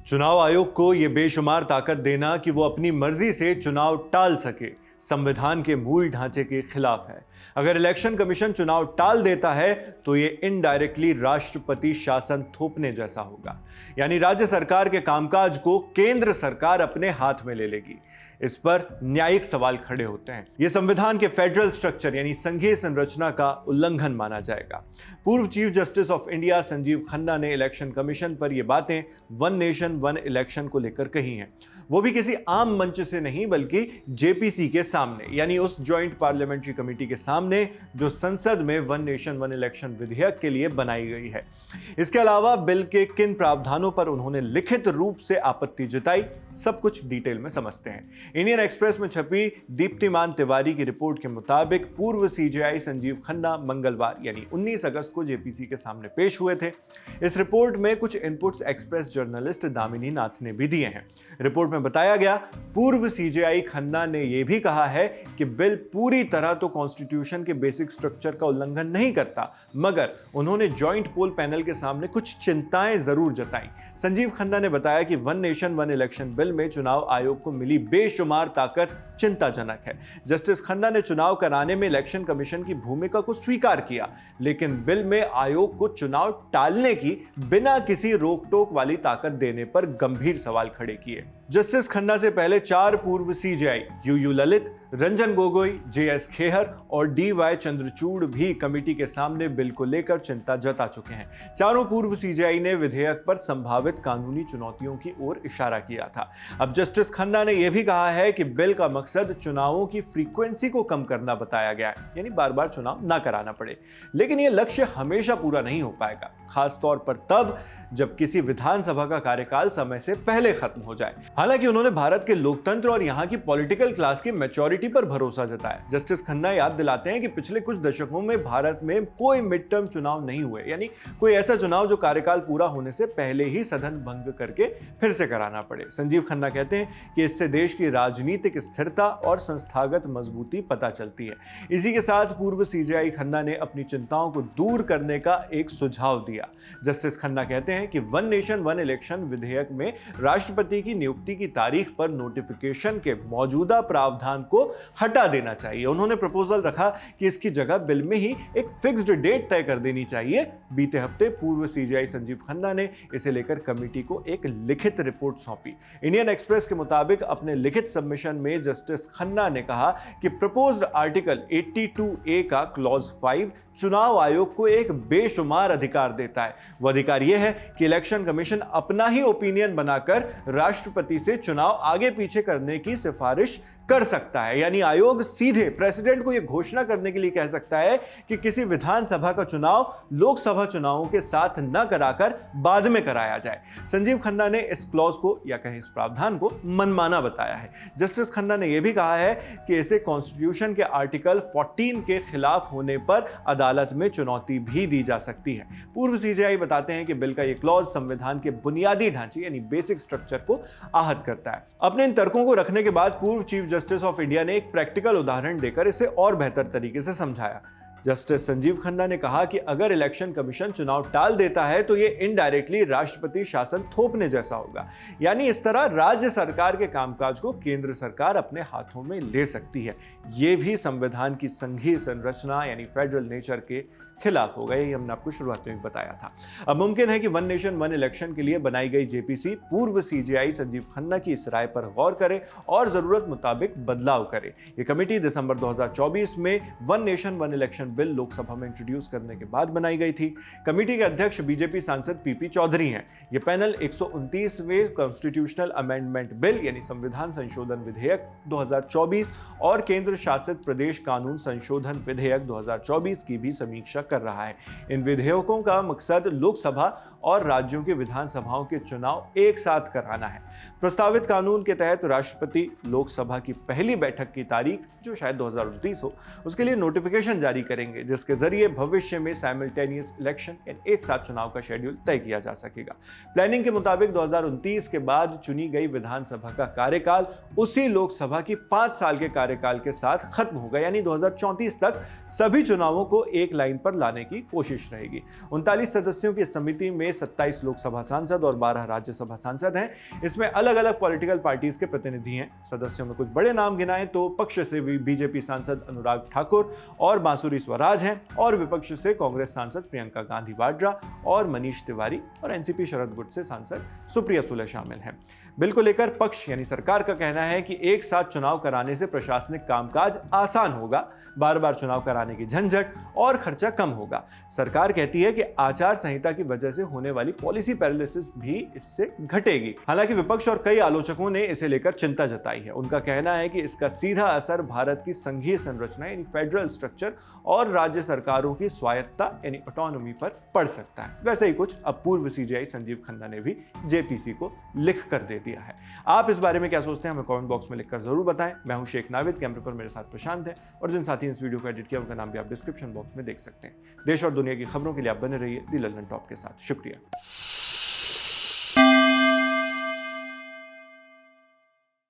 चुनाव आयोग को यह बेशुमार ताकत देना कि वो अपनी मर्जी से चुनाव टाल सके, संविधान के मूल ढांचे के खिलाफ है। अगर इलेक्शन कमीशन चुनाव टाल देता है तो ये इनडायरेक्टली राष्ट्रपति शासन थोपने जैसा होगा, यानी राज्य सरकार के कामकाज को केंद्र सरकार अपने हाथ में ले लेगी। इस पर न्यायिक सवाल खड़े होते हैं। यह संविधान के फेडरल स्ट्रक्चर यानी संघीय संरचना का उल्लंघन माना जाएगा। पूर्व chief justice of India Sanjeev Khanna ने इलेक्शन कमीशन पर यह बातें वन नेशन वन इलेक्शन को लेकर कही हैं। वो भी किसी आम मंच से नहीं बल्कि जेपीसी के सामने, यानी उस ज्वाइंट पार्लियामेंट्री कमेटी के सामने जो संसद में वन नेशन वन इलेक्शन विधेयक के लिए बनाई गई है। इसके अलावा बिल के किन प्रावधानों पर उन्होंने लिखित रूप से आपत्ति जताई, सब कुछ डिटेल में समझते हैं। इंडियन एक्सप्रेस में छपी दीप्तिमान तिवारी की रिपोर्ट के मुताबिक पूर्व सीजेआई संजीव खन्ना मंगलवार यानी 19 अगस्त को जेपीसी के सामने पेश हुए थे। इस रिपोर्ट में कुछ इनपुट्स एक्सप्रेस जर्नलिस्ट दामिनी नाथ ने भी दिए हैं। रिपोर्ट में बताया गया, पूर्व सीजेआई खन्ना ने यह भी कहा है कि बिल पूरी तरह तो कॉन्स्टिट्यूशन के बेसिक स्ट्रक्चर का उल्लंघन नहीं करता, मगर उन्होंने जॉइंट पोल पैनल के सामने कुछ चिंताएं जरूर जताई। संजीव खन्ना ने बताया कि one nation one election bill में चुनाव आयोग को मिली बेशुमार ताकत चिंताजनक है। जस्टिस खन्ना ने चुनाव कराने में इलेक्शन कमीशन की भूमिका को स्वीकार किया, लेकिन बिल में आयोग को चुनाव टालने की बिना किसी रोक टोक वाली ताकत देने पर गंभीर सवाल खड़े किए। जस्टिस खन्ना से पहले 4 पूर्व CJI you Lalit, Ranjan Gogoi, JS Khehar और डीवाई चंद्रचूड़ भी कमेटी के सामने बिल को लेकर चिंता जता चुके हैं। चारों पूर्व सीजेआई ने विधेयक पर संभावित कानूनी चुनौतियों की ओर इशारा किया था। अब जस्टिस खन्ना ने यह भी कहा है कि बिल का मकसद चुनावों की फ्रीक्वेंसी को कम करना बताया गया है, यानी बार बार चुनाव ना कराना पड़े। लेकिन यह लक्ष्य हमेशा पूरा नहीं हो पाएगा, खासतौर पर तब जब किसी विधानसभा का कार्यकाल समय से पहले खत्म हो जाए। हालांकि उन्होंने भारत के लोकतंत्र और यहां की पॉलिटिकल क्लास की मैच्योरिटी पर भरोसा जताया। जस्टिस खन्ना याद दिलाते हैं कि पिछले कुछ दशकों में भारत में कोई मिड टर्म चुनाव नहीं हुए, यानी कोई ऐसा चुनाव जो कार्यकाल पूरा होने से पहले ही सदन भंग करके फिर से कराना पड़े। संजीव खन्ना कहते हैं कि इससे देश की राजनीतिक स्थिरता और संस्थागत मजबूती पता चलती है। इसी के साथ पूर्व सीजेआई खन्ना ने अपनी चिंताओं को दूर करने का एक सुझाव दिया। जस्टिस खन्ना कहते हैं कि वन नेशन वन इलेक्शन विधेयक में राष्ट्रपति की नियुक्ति की तारीख पर नोटिफिकेशन के मौजूदा प्रावधान को हटा देना चाहिए। उन्होंने प्रपोजल रखा कि इसकी जगह बिल में ही एक फिक्स्ड डेट तय कर देनी चाहिए। बीते हफ्ते पूर्व सीजेआई संजीव खन्ना ने इसे लेकर कमेटी को एक लिखित रिपोर्ट सौंपी। इंडियन एक्सप्रेस के मुताबिक अपने लिखित सबमिशन में जस्टिस खन्ना ने कहा कि प्रपोज्ड आर्टिकल 82A का क्लॉज 5 चुनाव आयोग को एक बेशुमार अधिकार देता है। वह अधिकार यह है कि इलेक्शन कमीशन अपना ही ओपिनियन बनाकर राष्ट्रपति से चुनाव आगे पीछे करने की सिफारिश कर सकता है, यानी आयोग सीधे प्रेसिडेंट को यह घोषणा करने के लिए कह सकता है कि किसी विधानसभा का चुनाव लोकसभा चुनावों के साथ न कराकर बाद में कराया जाए। संजीव खन्ना ने इस क्लॉज को या कहें इस प्रावधान को मनमाना बताया है। जस्टिस खन्ना ने यह भी कहा है कि इसे कॉन्स्टिट्यूशन के आर्टिकल 14 के खिलाफ होने पर अदालत में चुनौती भी दी जा सकती है। पूर्व सीजेआई बताते हैं कि बिल का यह क्लॉज संविधान के बुनियादी ढांचे यानी बेसिक स्ट्रक्चर को आहत करता है। अपने इन तर्कों को रखने के बाद पूर्व चीफ जस्टिस ऑफ इंडिया ने एक प्रैक्टिकल उदाहरण देकर इसे और बेहतर तरीके से समझाया। जस्टिस संजीव खन्ना ने कहा कि अगर इलेक्शन कमीशन चुनाव टाल देता है तो यह इनडायरेक्टली राष्ट्रपति शासन थोपने जैसा होगा, यानी इस तरह राज्य सरकार के कामकाज को केंद्र सरकार अपने हाथों में ले सकती है। यह भी संविधान की संघीय संरचना यानी फेडरल नेचर के खिलाफ होगा। यही हमने आपको शुरुआत में बताया था। अब मुमकिन है कि वन नेशन वन इलेक्शन के लिए बनाई गई जेपीसी पूर्व सीजेआई संजीव खन्ना की इस राय पर गौर करे और जरूरत मुताबिक बदलाव करे। यह कमेटी दिसंबर 2024 में one nation one election bill Lok Sabha में इंट्रोड्यूस करने के बाद बनाई गई थी। कमेटी के अध्यक्ष बीजेपी सांसद पीपी चौधरी हैं। यह पैनल 129वें कॉन्स्टिट्यूशनल अमेंडमेंट बिल यानी संविधान संशोधन विधेयक 2024 और केंद्र शासित प्रदेश कानून संशोधन विधेयक 2024 की भी समीक्षा कर रहा है। इन विधेयकों का मकसद लोकसभा और राज्यों के विधानसभाओं के चुनाव एक साथ कराना है। प्रस्तावित कानून के तहत राष्ट्रपति लोकसभा की पहली बैठक की तारीख, जो शायद 2029 हो, उसके लिए नोटिफिकेशन जारी करेंगे, जिसके जरिए भविष्य में साइमल्टेनियस इलेक्शन यानी एक साथ चुनाव का शेड्यूल तय किया जा सकेगा। प्लानिंग के मुताबिक 2029 के बाद चुनी गई विधानसभा का कार्यकाल उसी लोकसभा की 5 साल के कार्यकाल के साथ खत्म होगा, यानी 2034 तक सभी चुनावों को एक लाइन पर लाने की कोशिश रहेगी। 39 सदस्यों की समिति में 27 लोकसभा सांसद और 12 राज्यसभा सांसद हैं। इसमें अलग अलग पॉलिटिकल पार्टीज के प्रतिनिधि हैं। सदस्यों में कुछ बड़े नाम गिनाएं तो पक्ष से बीजेपी सांसद अनुराग ठाकुर और बांसुरी स्वराज हैं, और विपक्ष से कांग्रेस सांसद प्रियंका गांधी वाड्रा और मनीष तिवारी और एनसीपी शरद गुट से सांसद सुप्रिया सुले शामिल हैं। बिल को लेकर पक्ष यानी सरकार का कहना है कि एक साथ चुनाव कराने से प्रशासनिक कामकाज आसान होगा, बार बार चुनाव कराने की झंझट और खर्चा कम होगा। सरकार कहती है कि आचार संहिता की वजह से होने वाली पॉलिसी पैरालिसिस भी इससे घटेगी। हालांकि विपक्ष और कई आलोचकों ने इसे लेकर चिंता जताई है। उनका कहना है कि इसका सीधा असर भारत की संघीय संरचना यानी फेडरल स्ट्रक्चर और राज्य सरकारों की स्वायत्तता यानी ऑटोनॉमी पर पड़ सकता है। वैसे ही कुछ अब पूर्व सीजेआई संजीव खन्ना ने भी जेपीसी को लिख कर दे दिया है। आप इस बारे में क्या सोचते हैं हमें कमेंट बॉक्स में लिखकर जरूर बताएं। मैं हूं शेख नाविद, कैमरे पर मेरे साथ प्रशांत है, और जिन साथी ने इस वीडियो को एडिट किया उनका नाम भी आप डिस्क्रिप्शन बॉक्स में देख सकते हैं। देश और दुनिया की खबरों के लिए आप बने रहिए दी लल्लन टॉप के साथ। शुक्रिया।